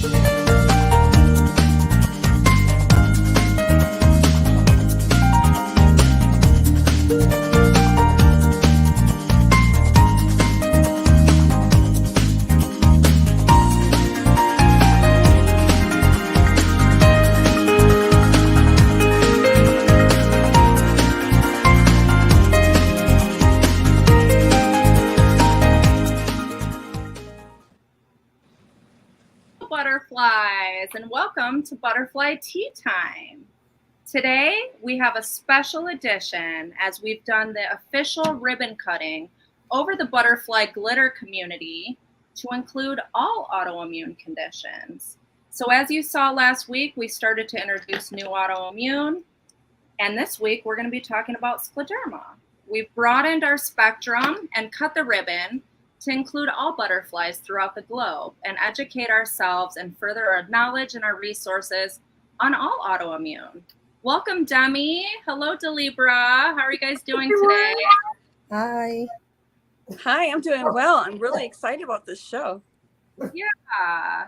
Butterflies, and welcome to Butterfly Tea Time. Today we have a special edition as we've done the official ribbon cutting over the butterfly glitter community to include all autoimmune conditions. So as you saw last week, we started to introduce new autoimmune, and this week we're going to be talking about scleroderma. We've broadened our spectrum and cut the ribbon to include all butterflies throughout the globe and educate ourselves and further our knowledge and our resources on all autoimmune. Welcome, Demi. Hello, Delibra. How are you guys doing today? Hi. Hi, I'm doing well. I'm really excited about this show. Yeah.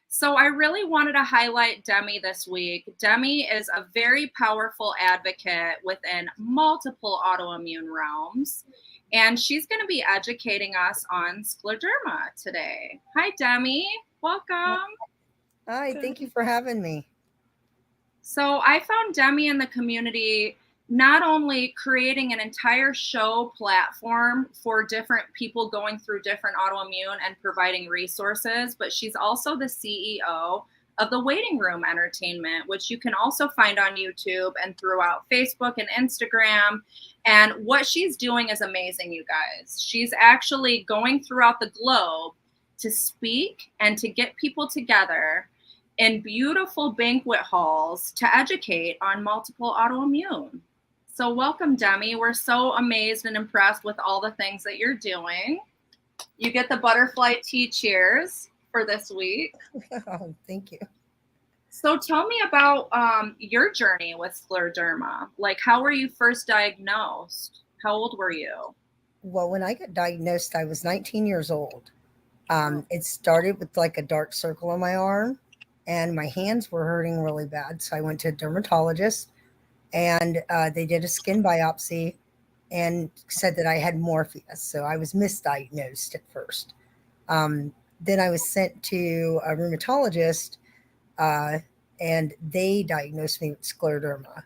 So I really wanted to highlight Demi this week. Demi is a very powerful advocate within multiple autoimmune realms. And she's going to be educating us on scleroderma today. Hi, Demi. Welcome. Hi, thank you for having me. So I found Demi in the community not only creating an entire show platform for different people going through different autoimmune and providing resources, but she's also the CEO of the Waiting Room Entertainment, which you can also find on YouTube and throughout Facebook and Instagram. And what she's doing is amazing, you guys. She's actually going throughout the globe to speak and to get people together in beautiful banquet halls to educate on multiple autoimmune. So welcome, Demi. We're so amazed and impressed with all the things that you're doing. You get the butterfly tea cheers for this week. Oh, thank you. So tell me about your journey with scleroderma. Like, how were you first diagnosed? How old were you? Well, when I got diagnosed, I was 19 years old. It started with like a dark circle on my arm, and my hands were hurting really bad. So I went to a dermatologist, and they did a skin biopsy and said that I had morphea. So I was misdiagnosed at first. Then I was sent to a rheumatologist, and they diagnosed me with scleroderma.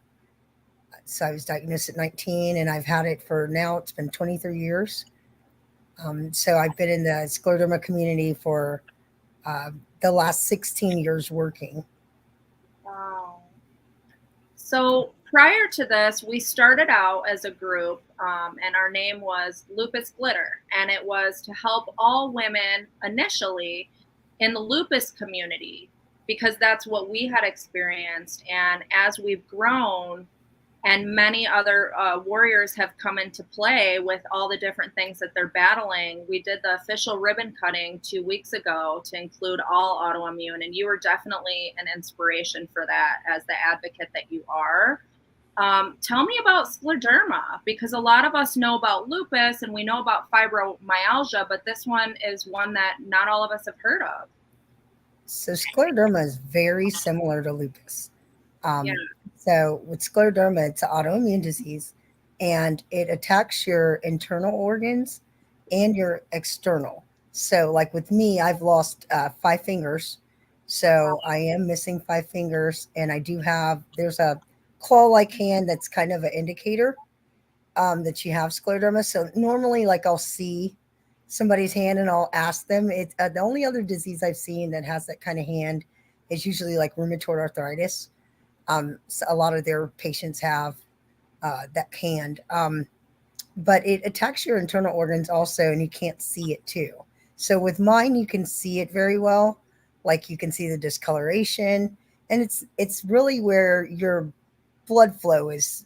So I was diagnosed at 19, and I've had it for now, it's been 23 years. So I've been in the scleroderma community for the last 16 years working. Wow. So prior to this, we started out as a group, and our name was Lupus Glitter, and it was to help all women initially in the lupus community, because that's what we had experienced. And as we've grown and many other warriors have come into play with all the different things that they're battling, we did the official ribbon cutting 2 weeks ago to include all autoimmune. And you were definitely an inspiration for that as the advocate that you are. Tell me about scleroderma, because a lot of us know about lupus and we know about fibromyalgia, but this one is one that not all of us have heard of. So scleroderma is very similar to lupus. Yeah. So with scleroderma, it's an autoimmune disease, and it attacks your internal organs and your external. So like with me, I've lost 5 fingers. So I am missing 5 fingers, and I do have, there's a claw-like hand that's kind of an indicator that you have scleroderma. So normally, like, I'll see somebody's hand and I'll ask them. It's the only other disease I've seen that has that kind of hand is usually like rheumatoid arthritis. So a lot of their patients have that hand, but it attacks your internal organs also, and you can't see it too. So with mine, you can see it very well. Like, you can see the discoloration, and it's really where your blood flow is,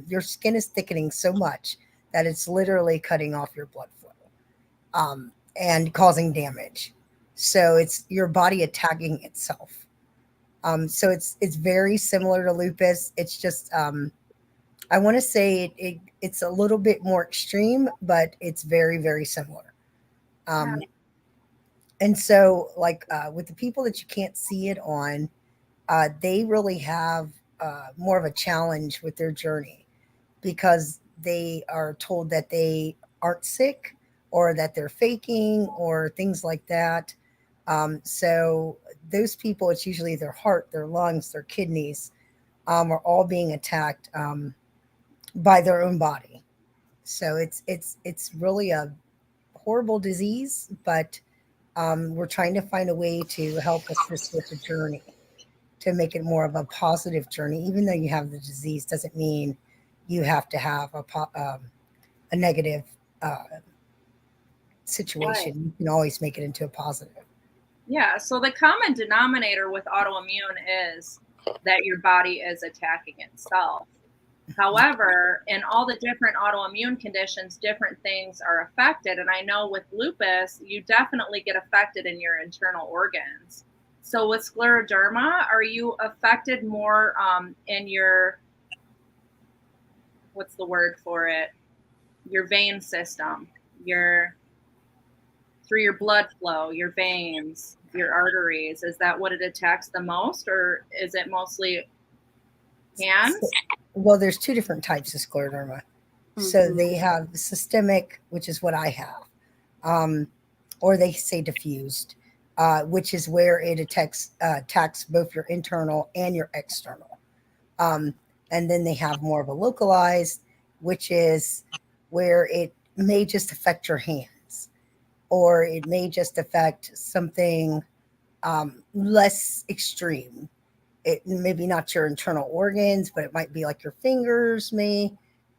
your skin is thickening so much that it's literally cutting off your blood flow, and causing damage. So it's your body attacking itself. So it's very similar to lupus. It's just, I want to say it's a little bit more extreme, but it's very, very similar. And so, like with the people that you can't see it on, they really have more of a challenge with their journey because they are told that they aren't sick or that they're faking or things like that. So, those people, it's usually their heart, their lungs, their kidneys are all being attacked by their own body. So, it's really a horrible disease, but we're trying to find a way to help assist with the journey to make it more of a positive journey. Even though you have the disease, doesn't mean you have to have a negative uh, Right. situation. You can always make it into a positive. Yeah. So the common denominator with autoimmune is that your body is attacking itself. However, in all the different autoimmune conditions, different things are affected. And I know with lupus, you definitely get affected in your internal organs. So with scleroderma, are you affected more in your, what's the word for it? Your vein system, your through your blood flow, your veins, your arteries. Is that what it attacks the most, or is it mostly hands? Well, there's two different types of scleroderma. So Mhm. they have systemic, which is what I have, um, or they say diffused, which is where it attacks both your internal and your external. Um, and then they have more of a localized, which is where it may just affect your hands, or it may just affect something less extreme. It maybe not your internal organs, but it might be like your fingers they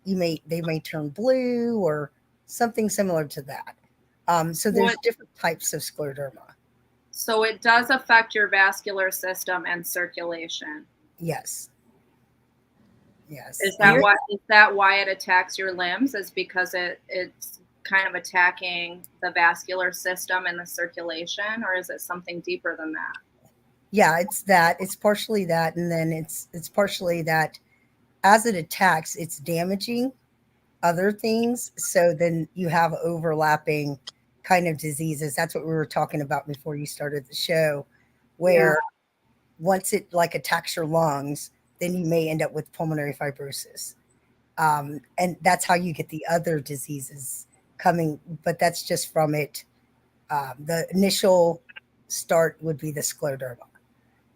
may turn blue or something similar to that. So So there's it, different types of scleroderma. so it does affect your vascular system and circulation. Yes, yes, Is that and You're, why it attacks your limbs? Is because it's kind of attacking the vascular system and the circulation, or is it something deeper than that? yeah, it's that. It's partially that, and then it's partially that as it attacks, it's damaging other things. So then you have overlapping kind of diseases. That's what we were talking about before you started the show, Yeah. where once it like attacks your lungs, then you may end up with pulmonary fibrosis. And that's how you get the other diseases coming. But that's just from it. The initial start would be the scleroderma.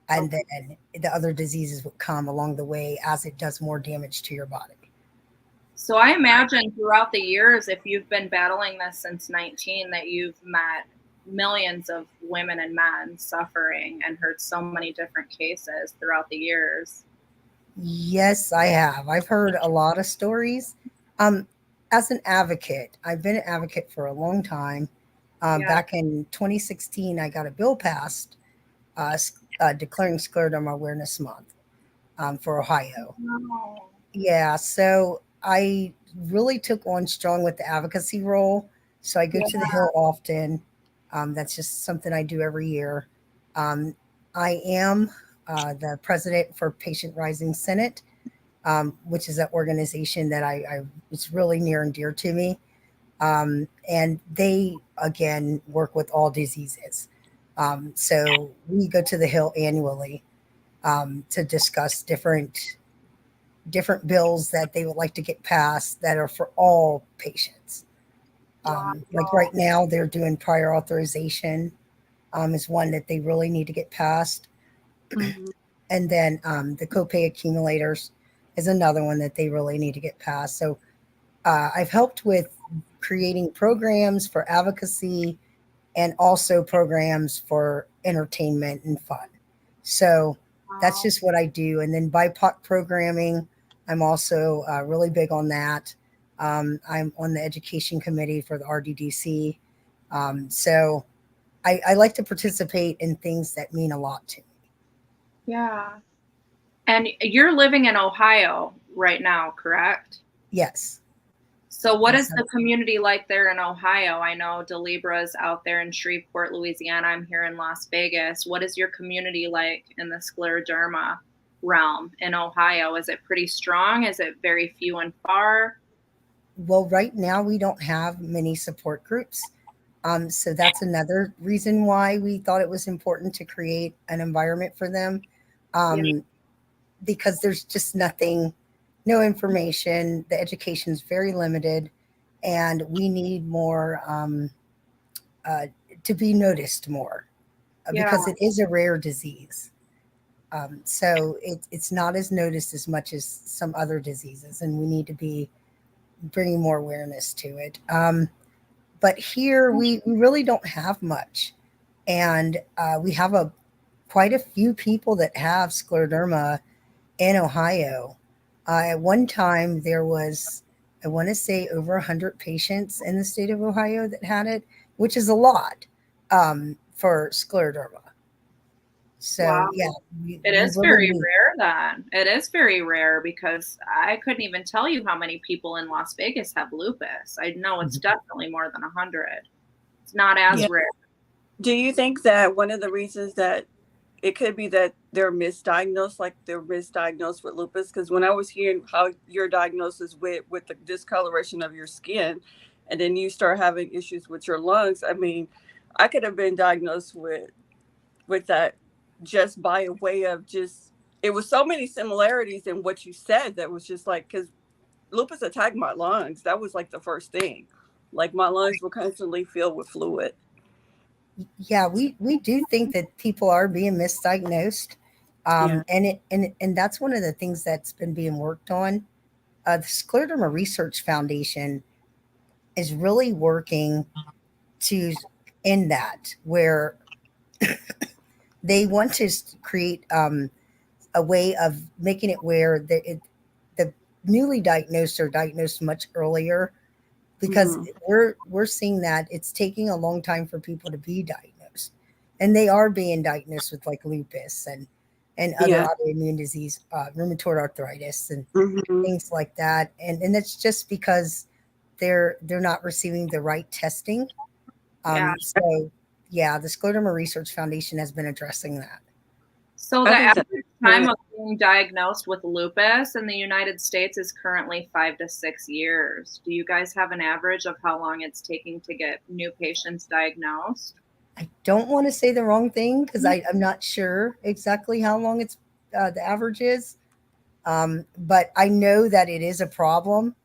And Okay. then the other diseases would come along the way as it does more damage to your body. So I imagine throughout the years, if you've been battling this since 19, that you've met millions of women and men suffering and heard so many different cases throughout the years. Yes, I have. I've heard a lot of stories. Um, as an advocate, I've been an advocate for a long time. Yeah. Back in 2016, I got a bill passed declaring Scleroderma Awareness Month for Ohio. Wow. Yeah, so I really took on strong with the advocacy role. So I go Yeah. to the Hill often. That's just something I do every year. Um, I am the president for Patient Rising Senate, which is an organization that I it's really near and dear to me. And they again work with all diseases. So we go to the Hill annually to discuss different bills that they would like to get passed that are for all patients. Wow. Like right now, they're doing prior authorization is one that they really need to get passed. mhm. And then the copay accumulators is another one that they really need to get passed. So I've helped with creating programs for advocacy and also programs for entertainment and fun. So that's Wow. just what I do. And then BIPOC programming, I'm also really big on that. I'm on the education committee for the RDDC. So I like to participate in things that mean a lot to me. Yeah. And you're living in Ohio right now, correct? Yes. So what is Yes. the community like there in Ohio? I know Delibra's out there in Shreveport, Louisiana. I'm here in Las Vegas. What is your community like in the scleroderma realm in Ohio? Is it pretty strong? Is it very few and far? Well, right now we don't have many support groups. So that's another reason why we thought it was important to create an environment for them, Yeah. because there's just nothing, no information. The education is very limited, and we need more uh, to be noticed more Yeah. because it is a rare disease. So it's not as noticed as much as some other diseases, and we need to be bringing more awareness to it. But here we really don't have much, and we have quite a few people that have scleroderma in Ohio. At one time, there was, I want to say, over 100 patients in the state of Ohio that had it, which is a lot for scleroderma. So, Wow. yeah, It we is really very need. rare then. It is very rare because I couldn't even tell you how many people in Las Vegas have lupus. I know it's definitely more than 100. It's not Yeah. as rare. Do you think that one of the reasons that it could be that they're misdiagnosed, like they're misdiagnosed with lupus? Because when I was hearing how your diagnosis with the discoloration of your skin, and then you start having issues with your lungs, I mean, I could have been diagnosed with that just by a way of just, it was so many similarities in what you said that was just like, because lupus attacked my lungs. That was like the first thing. Like my lungs were constantly filled with fluid. Yeah, we do think that people are being misdiagnosed, Yeah. and that's one of the things that's been being worked on. The Scleroderma Research Foundation is really working to end that, where they want to create a way of making it where the newly diagnosed are diagnosed much earlier, because Hmm. we're seeing that it's taking a long time for people to be diagnosed, and they are being diagnosed with like lupus and other Yeah. autoimmune disease, rheumatoid arthritis, and Hmm. things like that, and it's just because they're not receiving the right testing. Yeah. So yeah, the Scleroderma Research Foundation has been addressing that. So I the think that. average time of being diagnosed with lupus in the United States is currently 5 to 6 years. Do you guys have an average of how long it's taking to get new patients diagnosed? I don't want to say the wrong thing because I'm not sure exactly how long it's the average is, but I know that it is a problem,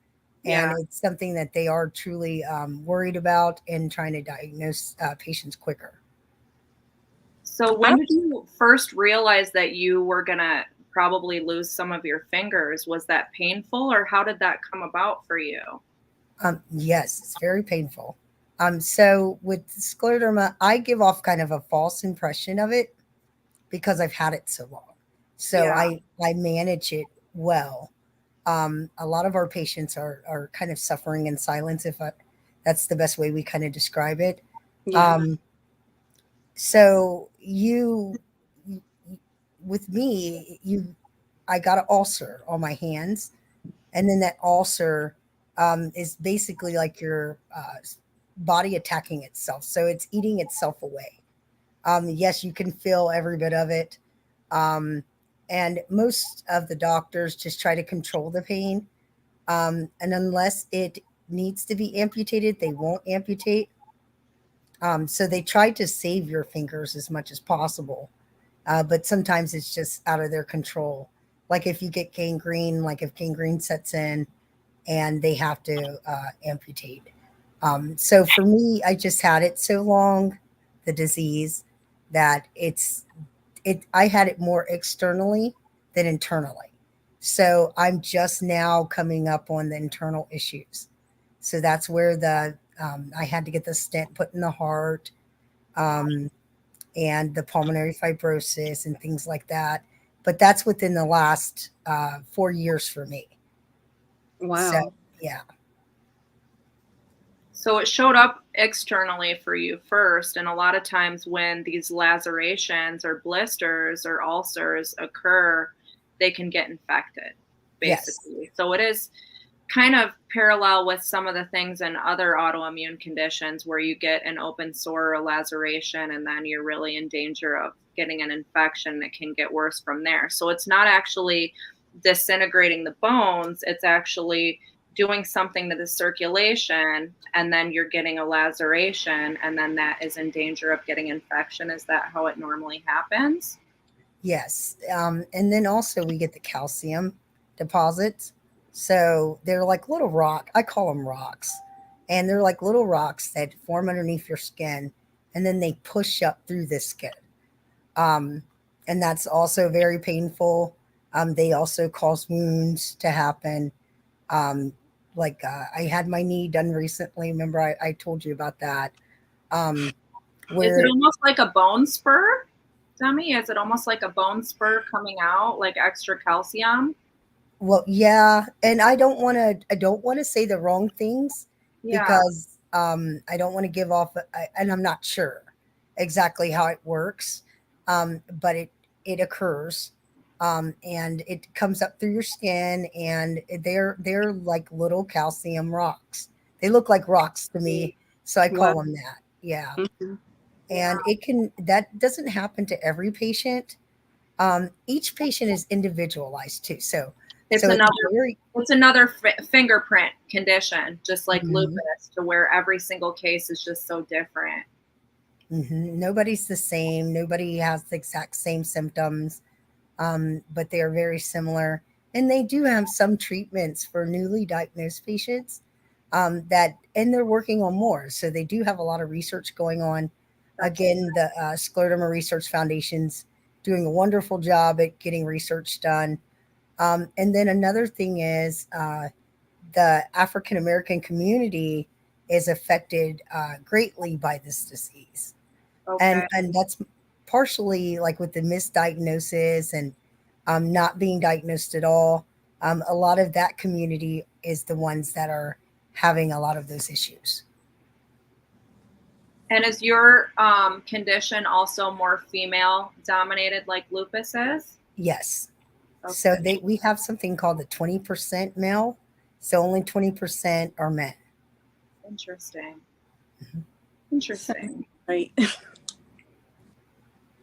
and Yeah. it's something that they are truly worried about and trying to diagnose patients quicker. So when did you first realize that you were gonna probably lose some of your fingers? Was that painful, or how did that come about for you? Yes, it's very painful. So with scleroderma, I give off kind of a false impression of it because I've had it so long. So Yeah. I manage it well. A lot of our patients are kind of suffering in silence, if that's the best way we kind of describe it. Yeah. Um, so with me, I got an ulcer on my hands, and then that ulcer is basically like your body attacking itself. So it's eating itself away. Yes, you can feel every bit of it. Um, and most of the doctors just try to control the pain. And unless it needs to be amputated, they won't amputate. So they try to save your fingers as much as possible. But sometimes it's just out of their control. Like if you get gangrene, like if gangrene sets in and they have to amputate. So for me, I just had it so long, the disease, that I had it more externally than internally. So I'm just now coming up on the internal issues. So that's where I had to get the stent put in the heart, um, and the pulmonary fibrosis and things like that. But that's within the last 4 years for me. So Wow. yeah, So it showed up externally for you first, and a lot of times when these lacerations or blisters or ulcers occur, they can get infected, yes, basically. So it is kind of parallel with some of the things in other autoimmune conditions where you get an open sore or laceration and then you're really in danger of getting an infection that can get worse from there. So it's not actually disintegrating the bones, it's actually doing something to the circulation, and then you're getting a laceration, and then that is in danger of getting infection. Is that how it normally happens? Yes. And then also we get the calcium deposits. So they're like little rock. I call them rocks. And they're like little rocks that form underneath your skin, and then they push up through the skin. Um, and that's also very painful. They also cause wounds to happen. Um, I had my knee done recently. Remember, I told you about that. Um, Is it where almost like a bone spur, Demi? Is it almost like a bone spur coming out, like extra calcium? Well, yeah, and I don't want to say the wrong things Yeah. because I don't want to give off and I'm not sure exactly how it works. But it occurs, and it comes up through your skin, and they're like little calcium rocks. They look like rocks to me, so I Wow. call them that. Yeah. Mhm. And that doesn't happen to every patient. Each patient is individualized too. So It's so it's another very it's another fingerprint condition, just like mhm, lupus, to where every single case is just so different. nobody's the same. Nobody has the exact same symptoms, but they are very similar. And they do have some treatments for newly diagnosed patients, and they're working on more. So they do have a lot of research going on. That's Again, the Scleroderma Research Foundation's doing a wonderful job at getting research done. And then another thing is the African American community is affected greatly by this disease, okay. and that's partially like with the misdiagnosis and not being diagnosed at all. A lot of that community is the ones that are having a lot of those issues. And is your condition also more female dominated like lupus is? Yes. So Okay, we have something called the 20% male. So only 20% are men. interesting. Mhm. Interesting. Right.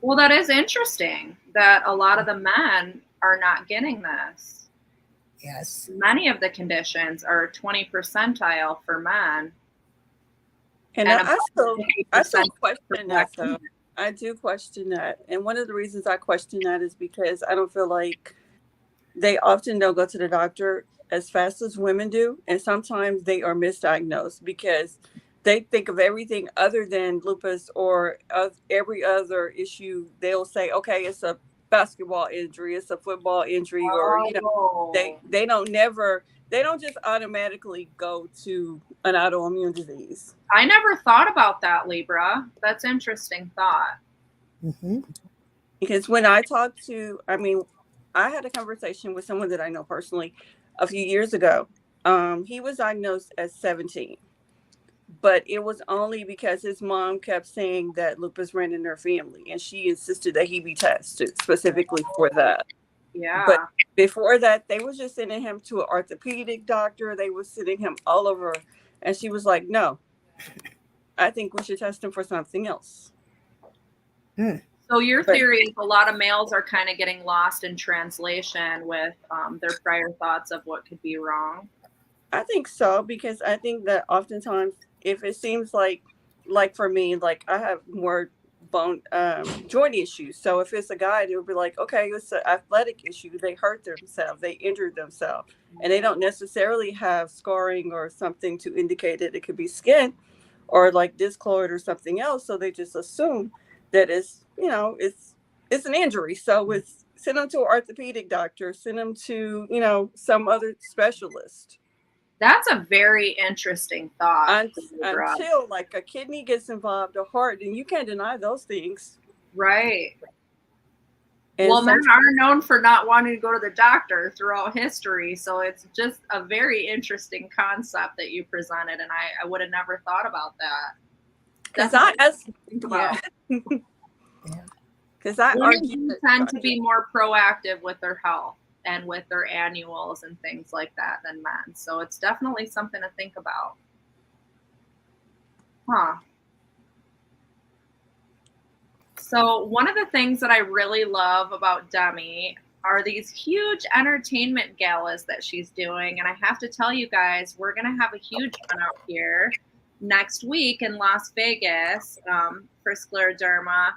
Well, that is interesting that a lot of the men are not getting this. Yes. Many of the conditions are 20 percentile for men And and I about still, 50 I still percent for question black that though. women. I do question that. And one of the reasons I question that is because I don't feel like they often don't go to the doctor as fast as women do. And sometimes they are misdiagnosed because they think of everything other than lupus or every other issue. They'll say, okay, it's a basketball injury, it's a football injury, or, Oh, they don't just automatically go to an autoimmune disease. I never thought about that, Libra. That's interesting thought. Hmm. Because when I talked to, I mean, I had a conversation with someone that I know personally a few years ago. He was diagnosed at 17, but it was only because his mom kept saying that lupus ran in their family, and she insisted that he be tested specifically for that. But Yeah. before that, they were just sending him to an orthopedic doctor. They were sending him all over, and she was like, "No, I think we should test him for something else." Mm. So your But theory is a lot of males are kind of getting lost in translation with their prior thoughts of what could be wrong. I think so because I think that oftentimes if it seems like for me, like I have more bone joint issues. So if it's a guy, it would be like, okay, it's an athletic issue. They hurt themselves, they injured themselves, and they don't necessarily have scarring or something to indicate that it could be skin or like discolored or something else. So they just assume that it's an injury. So it's send them to an orthopedic doctor, send them to some other specialist. That's a very interesting thought, Libra. Until like a kidney gets involved, a heart, and you can't deny those things. Right. And Well, men some, are known for not wanting to go to the doctor throughout history. So it's just a very interesting concept that you presented. And I would have never thought about that. because I Definitely as something to think yeah, about. Yeah. because I Women argue do that tend to doctors, be more proactive with their health and with their annuals and things like that than men. So it's definitely something to think about. Huh. So one of the things that I really love about Demi are these huge entertainment galas that she's doing. And I have to tell you guys, we're going to have a huge one out here next week in Las Vegas for scleroderma.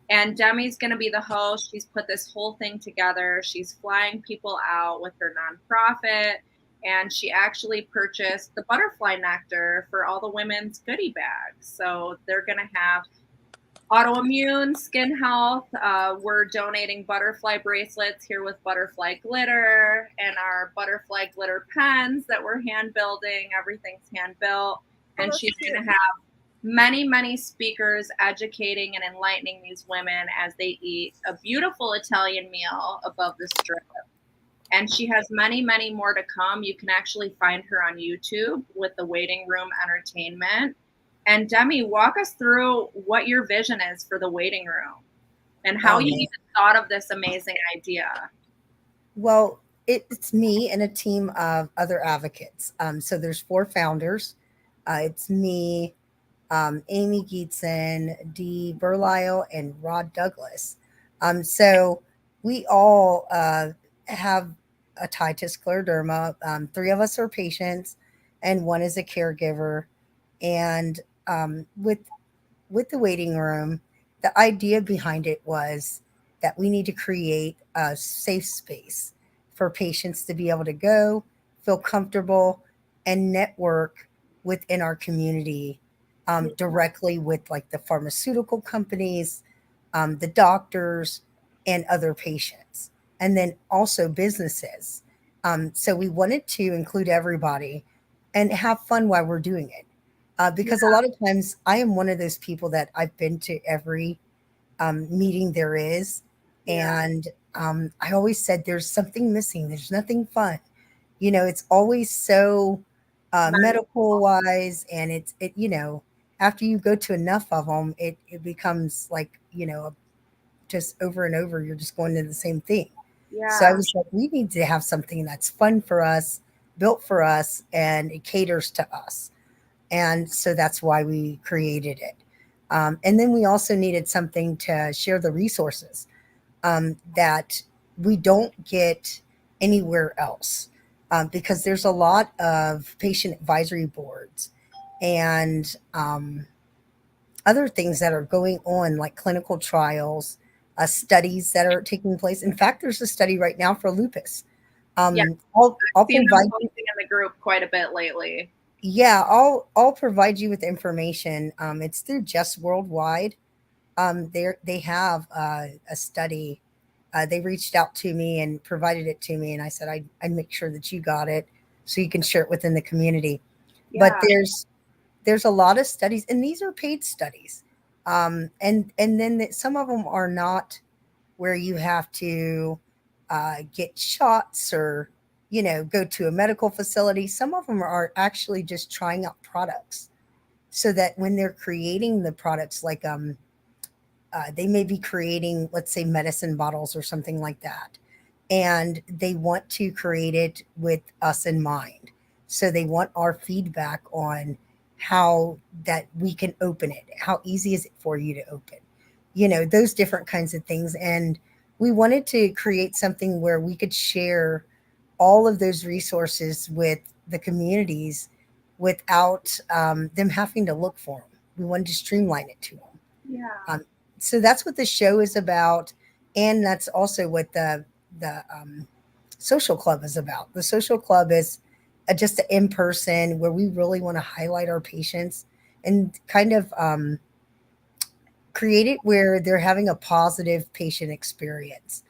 And Demi's going to be the host. She's put this whole thing together. She's flying people out with her nonprofit. And she actually purchased the butterfly nectar for all the women's goodie bags. So they're going to have autoimmune, skin health. We're donating butterfly bracelets here with butterfly glitter and our butterfly glitter pens that we're hand building. Everything's hand built. And she's going to have many, many speakers educating and enlightening these women as they eat a beautiful Italian meal above the strip. And she has many, many more to come. You can actually find her on YouTube with the Waiting Room Entertainment. And Demi, walk us through what your vision is for the waiting room and how you even thought of this amazing idea. Well, it's me and a team of other advocates. So there's 4 founders. It's me, Amy Geetson, Dee Berlisle, and Rod Douglas. So we all have a tie to scleroderma. 3 of us are patients, and 1 is a caregiver. And with the waiting room, the idea behind it was that we need to create a safe space for patients to be able to go, feel comfortable, and network within our community directly with like the pharmaceutical companies, the doctors, and other patients, and then also businesses. So we wanted to include everybody and have fun while we're doing it. Because a lot of times I am one of those people that I've been to every meeting there is. And I always said there's something missing. There's nothing fun. It's always so medical wise. And after you go to enough of them, it becomes like, just over and over, you're just going to the same thing. So I was like, we need to have something that's fun for us, built for us, and it caters to us. And so that's why we created it. And then we also needed something to share the resources that we don't get anywhere else, because there's a lot of patient advisory boards and other things that are going on, like clinical trials, studies that are taking place. In fact, there's a study right now for lupus. I'll provide in the group quite a bit lately. Yeah, I'll provide you with information. It's through Just Worldwide. They have a study. They reached out to me and provided it to me, and I said I'd make sure that you got it so you can share it within the community. But there's a lot of studies, and these are paid studies. And then some of them are not where you have to get shots or go to a medical facility. Some of them are actually just trying out products so that when they're creating the products, like they may be creating, let's say, medicine bottles or something like that. And they want to create it with us in mind. So they want our feedback on how that we can open it. How easy is it for you to open? Those different kinds of things. And we wanted to create something where we could share all of those resources with the communities without them having to look for them. We wanted to streamline it to them. So that's what the show is about. And that's also what the social club is about. The social club is just an in-person where we really want to highlight our patients and kind of create it where they're having a positive patient experience.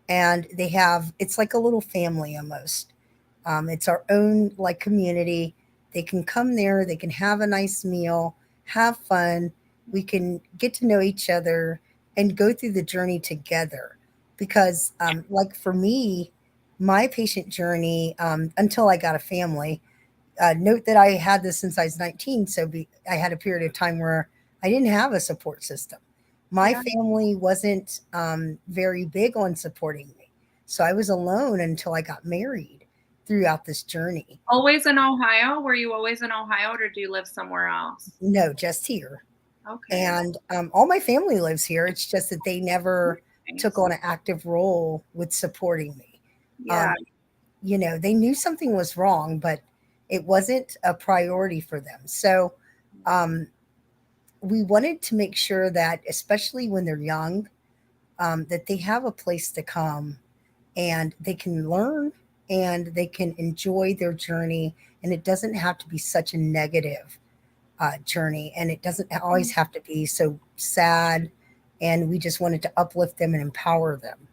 And it's like a little family almost. It's our own like community. They can come there, they can have a nice meal, have fun. We can get to know each other and go through the journey together. Because like for me, my patient journey, until I got a family, note that I had this since I was 19. So I had a period of time where I didn't have a support system. My family wasn't very big on supporting me. So I was alone until I got married throughout this journey. Always in Ohio? Were you always in Ohio, or do you live somewhere else? No, just here. Okay. And all my family lives here. It's just that they never took on an active role with supporting me. Yeah. You know, they knew something was wrong, but it wasn't a priority for them. So we wanted to make sure that, especially when they're young, that they have a place to come and they can learn and they can enjoy their journey. And it doesn't have to be such a negative journey, and it doesn't always have to be so sad. And we just wanted to uplift them and empower them.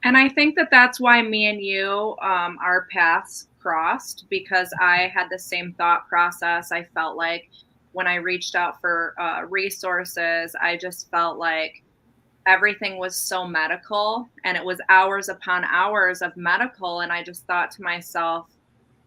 And I think that that's why me and you, our paths crossed, because I had the same thought process. I felt like when I reached out for resources, I just felt like everything was so medical, and it was hours upon hours of medical. And I just thought to myself,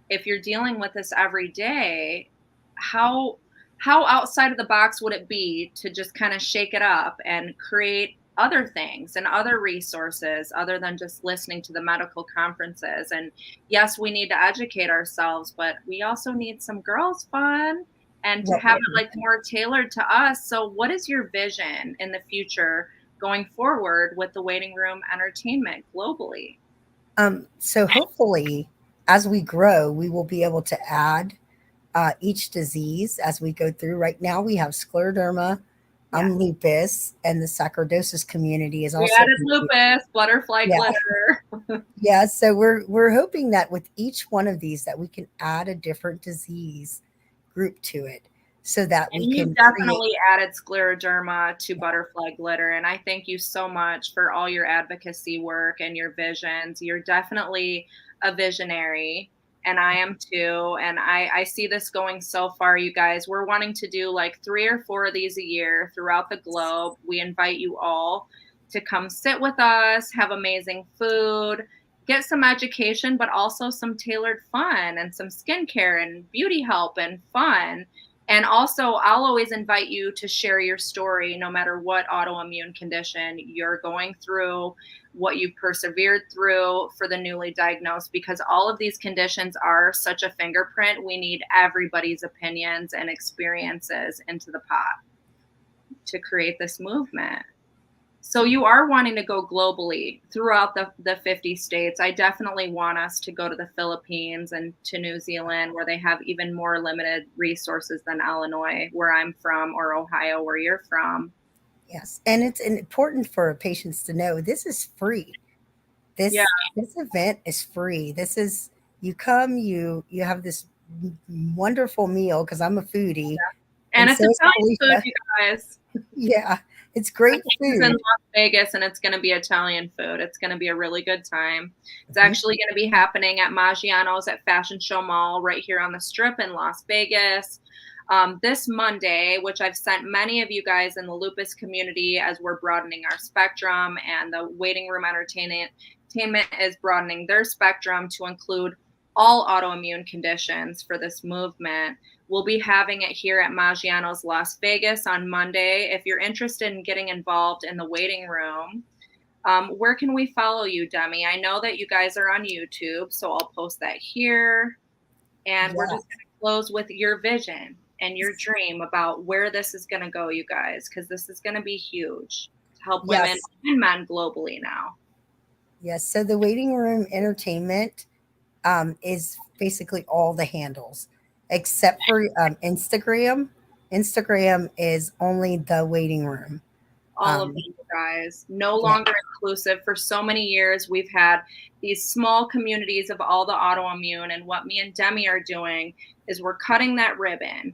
if you're dealing with this every day, how outside of the box would it be to just kind of shake it up and create other things and other resources other than just listening to the medical conferences? And yes, we need to educate ourselves, but we also need some girls fun and to have it like more tailored to us. So what is your vision in the future going forward with the waiting room entertainment globally? So hopefully, as we grow, we will be able to add each disease as we go through. Right now, we have scleroderma, lupus, and the sarcoidosis community is We also added lupus, butterfly glitter. Yeah, so we're hoping that with each one of these that we can add a different disease group to it, so that And we you can definitely added scleroderma to butterfly glitter. And I thank you so much for all your advocacy work and your visions. You're definitely a visionary, and I am too. And I see this going so far, you guys. We're wanting to do like 3 or 4 of these a year throughout the globe. We invite you all to come sit with us, have amazing food, get some education, but also some tailored fun and some skincare and beauty help and fun. And also, I'll always invite you to share your story, no matter what autoimmune condition you're going through, what you've persevered through for the newly diagnosed, because all of these conditions are such a fingerprint. We need everybody's opinions and experiences into the pot to create this movement. So you are wanting to go globally throughout the 50 states. I definitely want us to go to the Philippines and to New Zealand, where they have even more limited resources than Illinois, where I'm from, or Ohio, where you're from. Yes, and it's important for patients to know this is free. This Yeah. this event is free. This is, you come, you have this wonderful meal, because I'm a foodie, And and it's so is Italian food, Alicia. you guys. Yeah, it's great It's in food. Las Vegas, and it's going to be Italian food. It's going to be a really good time. It's Mhm. actually going to be happening at Maggiano's at Fashion Show Mall right here on the Strip in Las Vegas. This Monday, which I've sent many of you guys in the lupus community as we're broadening our spectrum, and the waiting room entertainment is broadening their spectrum to include all autoimmune conditions for this movement. We'll be having it here at Maggiano's Las Vegas on Monday. If you're interested in getting involved in the waiting room, where can we follow you, Demi? I know that you guys are on YouTube, so I'll post that here. And we're Yeah. just going to close with your vision and your dream about where this is going to go, you guys, because this is going to be huge to help women Yes. and men globally now. Yes. So the waiting room entertainment is basically all the handles except for Instagram. Instagram is only the waiting room. All of you guys, no Yeah. longer inclusive. For so many years, we've had these small communities of all the autoimmune. And what me and Demi are doing is we're cutting that ribbon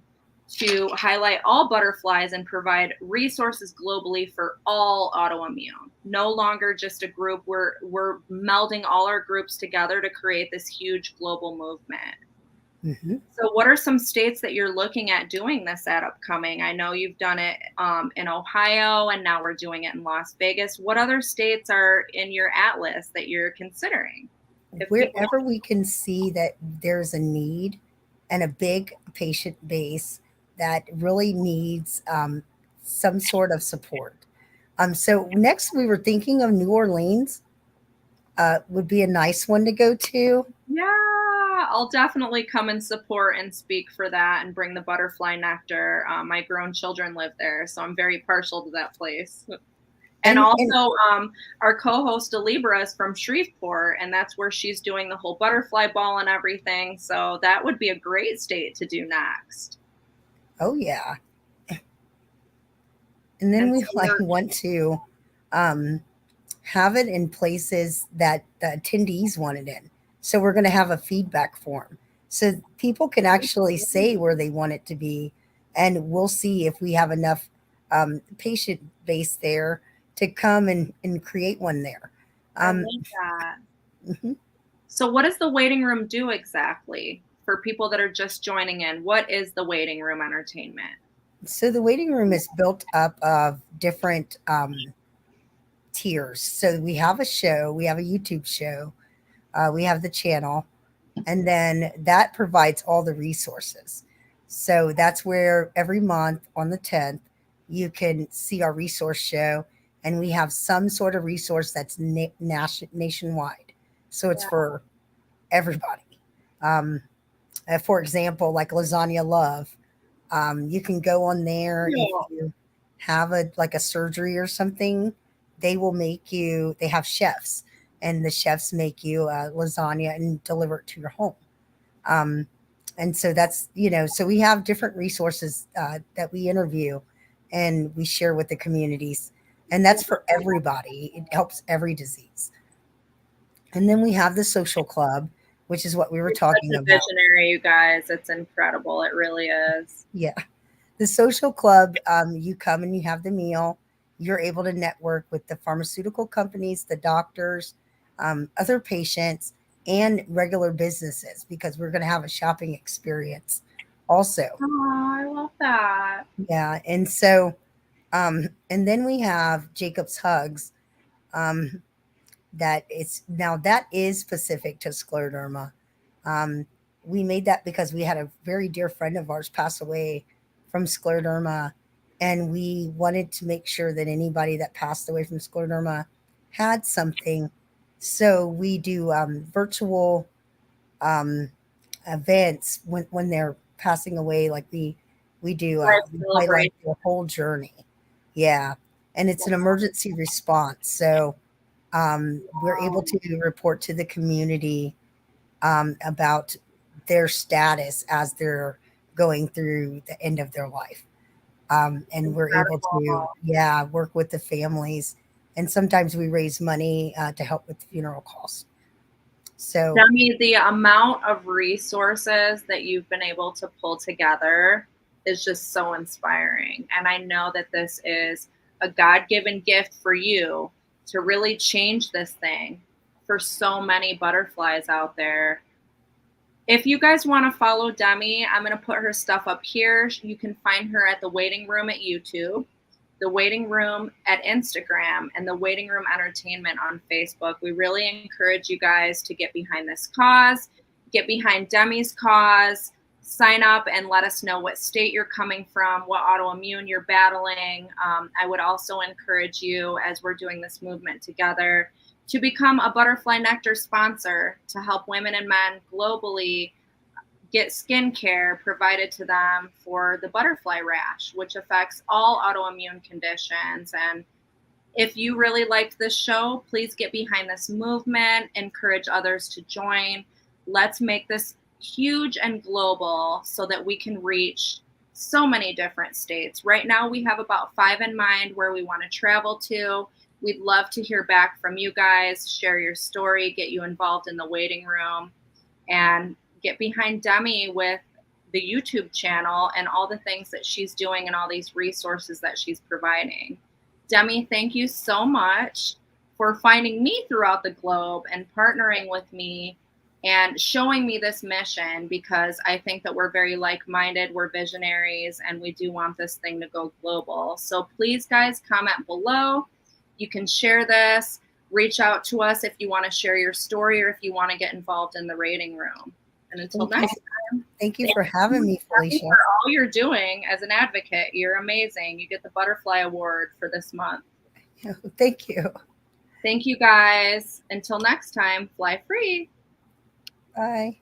to highlight all butterflies and provide resources globally for all autoimmune. No longer just a group. We're melding all our groups together to create this huge global movement. Mhm. So what are some states that you're looking at doing this at upcoming? I know you've done it in Ohio, and now we're doing it in Las Vegas. What other states are in your atlas that you're considering? If people, Wherever we can see that there's a need and a big patient base that really needs some sort of support. So next we were thinking of New Orleans, would be a nice one to go to. yeah, I'll definitely come and support and speak for that and bring the butterfly nectar. My grown children live there, so I'm very partial to that place. And And also, our co-host Delibra is from Shreveport, and that's where she's doing the whole butterfly ball and everything. So that would be a great state to do next. oh yeah. And then And we so like want to have it in places that the attendees want it in. So we're going to have a feedback form so people can actually say where they want it to be, and we'll see if we have enough patient base there to come and create one there. I love that. Mhm. So what does the waiting room do exactly for people that are just joining in? What is the waiting room entertainment? So the waiting room is built up of different tiers. So we have a show, we have a YouTube show, we have the channel, and then that provides all the resources. So that's where every month on the 10th, you can see our resource show, and we have some sort of resource that's nationwide. So it's Yeah. for everybody. For example, like Lasagna Love, you can go on there if you have a surgery or something. They will make you. They have chefs, and the chefs make you lasagna and deliver it to your home. Um, and so that's so we have different resources that we interview and we share with the communities, and that's for everybody. It helps every disease. And then we have the social club, which is what we were You're talking such a about. visionary, you guys. It's incredible. It really is. Yeah. The social club, you come and you have the meal. You're able to network with the pharmaceutical companies, the doctors, other patients, and regular businesses because we're going to have a shopping experience also. Oh, I love that. Yeah. And so, and then we have Jacob's Hugs. Um, that is specific to scleroderma. Um, we made that because we had a very dear friend of ours pass away from scleroderma, and we wanted to make sure that anybody that passed away from scleroderma had something. So we do virtual um, events when they're passing away. Like we do Life we celebration. highlight their whole journey. Yeah, and it's an emergency response. So we're able to report to the community about their status as they're going through the end of their life. And we're able to, Incredible. yeah, work with the families. And sometimes we raise money to help with the funeral costs. So, Demi, the amount of resources that you've been able to pull together is just so inspiring. And I know that this is a God-given gift for you to really change this thing for so many butterflies out there. If you guys want to follow Demi, I'm going to put her stuff up here. You can find her at The Waiting Room at YouTube, The Waiting Room at Instagram, and The Waiting Room Entertainment on Facebook. We really encourage you guys to get behind this cause, get behind Demi's cause, sign up and let us know what state you're coming from, what autoimmune you're battling. I would also encourage you, as we're doing this movement together, to become a Butterfly Nectar sponsor to help women and men globally get skincare provided to them for the butterfly rash, which affects all autoimmune conditions. And if you really liked this show, please get behind this movement, encourage others to join. Let's make this huge and global so that we can reach so many different states. Right now, we have about 5 in mind where we want to travel to. We'd love to hear back from you guys, share your story, get you involved in the waiting room, and get behind Demi with the YouTube channel and all the things that she's doing and all these resources that she's providing. Demi, thank you so much for finding me throughout the globe and partnering with me and showing me this mission, because I think that we're very like-minded, we're visionaries, and we do want this thing to go global. So please, guys, comment below. You can share this, reach out to us if you want to share your story or if you want to get involved in the rating room. And until next time, thank you for having me, Felicia. for all you're doing as an advocate. You're amazing. You get the Butterfly Award for this month. Thank you. Thank you, guys. Until next time, fly free. Bye.